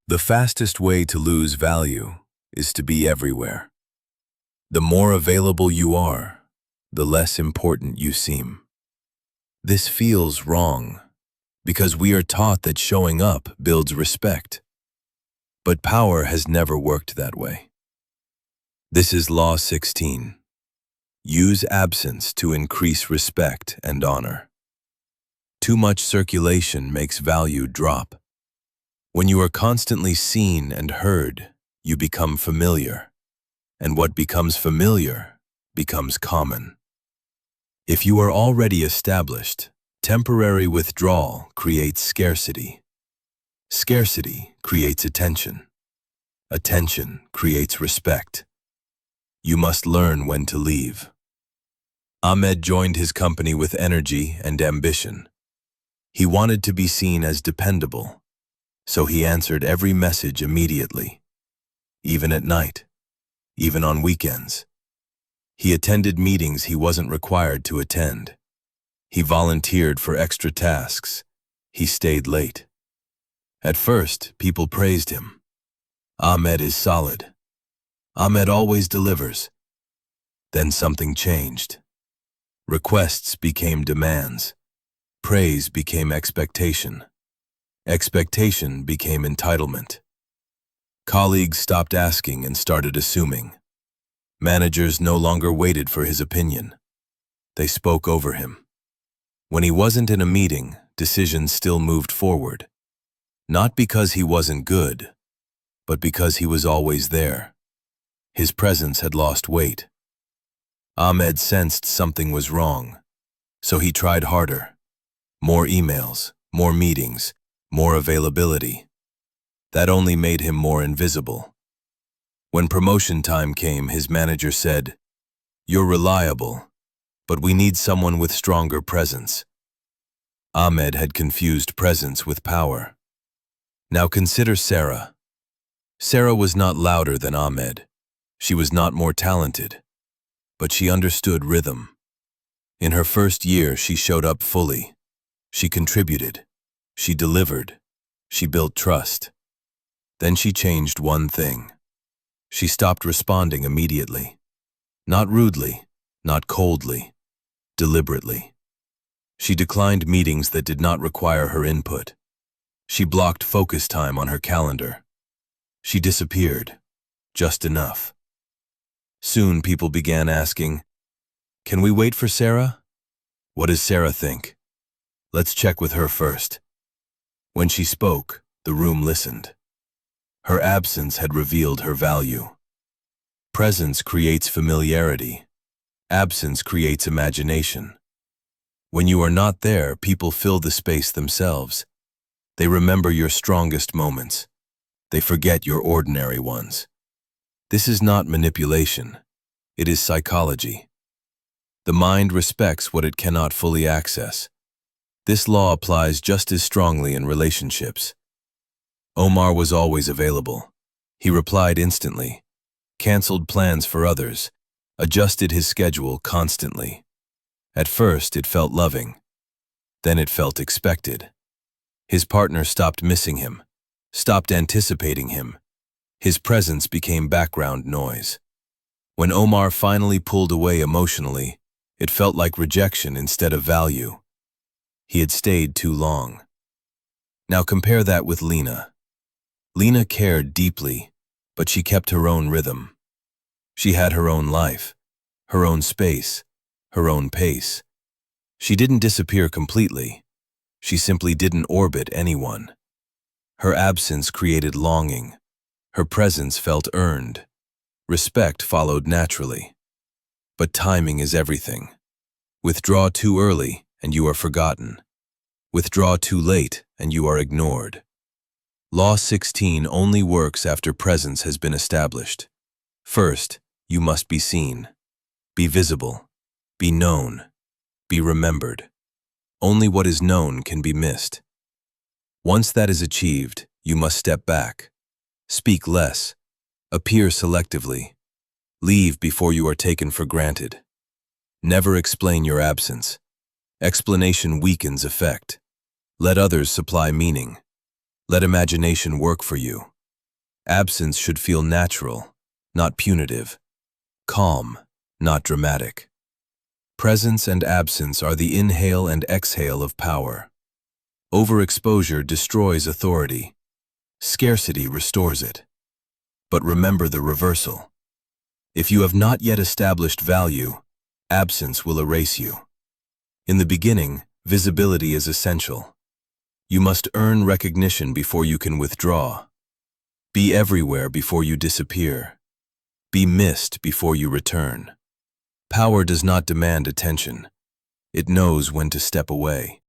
The fastest way to lose value is to be everywhere. The more available you are, the less important you seem. This feels wrong because we are taught that showing up builds respect. But power has never worked that way. This is Law 16. Use absence to increase respect and honor. Too much circulation makes value drop. When you are constantly seen and heard, you become familiar. And what becomes familiar becomes common. If you are already established, temporary withdrawal creates scarcity. Scarcity creates attention. Attention creates respect. You must learn when to leave. Ahmed joined his company with energy and ambition. He wanted to be seen as dependable, so he answered every message immediately, even at night, even on weekends. He attended meetings he wasn't required to attend. He volunteered for extra tasks. He stayed late. At first, people praised him. Ahmed is solid. Ahmed always delivers. Then something changed. Requests became demands. Praise became expectation. Expectation became entitlement. Colleagues stopped asking and started assuming. Managers no longer waited for his opinion. They spoke over him. When he wasn't in a meeting, decisions still moved forward. Not because he wasn't good, but because he was always there. His presence had lost weight. Ahmed sensed something was wrong, so he tried harder. More emails, more meetings, more availability. That only made him more invisible. When promotion time came, his manager said, "You're reliable, but we need someone with stronger presence." Ahmed had confused presence with power. Now consider Sarah. Sarah was not louder than Ahmed. She was not more talented, but she understood rhythm. In her first year, she showed up fully. She contributed. She delivered. She built trust. Then she changed one thing. She stopped responding immediately. Not rudely, not coldly, deliberately. She declined meetings that did not require her input. She blocked focus time on her calendar. She disappeared, just enough. Soon people began asking, "Can we wait for Sarah? What does Sarah think? Let's check with her first." When she spoke, the room listened. Her absence had revealed her value. Presence creates familiarity. Absence creates imagination. When you are not there, people fill the space themselves. They remember your strongest moments. They forget your ordinary ones. This is not manipulation. It is psychology. The mind respects what it cannot fully access. This law applies just as strongly in relationships. Omar was always available. He replied instantly, canceled plans for others, adjusted his schedule constantly. At first, it felt loving. Then it felt expected. His partner stopped missing him, stopped anticipating him. His presence became background noise. When Omar finally pulled away emotionally, it felt like rejection instead of value. He had stayed too long. Now compare that with Lena. Lena cared deeply, but she kept her own rhythm. She had her own life, her own space, her own pace. She didn't disappear completely. She simply didn't orbit anyone. Her absence created longing. Her presence felt earned. Respect followed naturally. But timing is everything. Withdraw too early, and you are forgotten. Withdraw too late, and you are ignored. Law 16 only works after presence has been established. First, you must be seen. Be visible. Be known. Be remembered. Only what is known can be missed. Once that is achieved, you must step back. Speak less. Appear selectively. Leave before you are taken for granted. Never explain your absence. Explanation weakens effect. Let others supply meaning. Let imagination work for you. Absence should feel natural, not punitive. Calm, not dramatic. Presence and absence are the inhale and exhale of power. Overexposure destroys authority. Scarcity restores it. But remember the reversal. If you have not yet established value, absence will erase you. In the beginning, visibility is essential. You must earn recognition before you can withdraw. Be everywhere before you disappear. Be missed before you return. Power does not demand attention. It knows when to step away.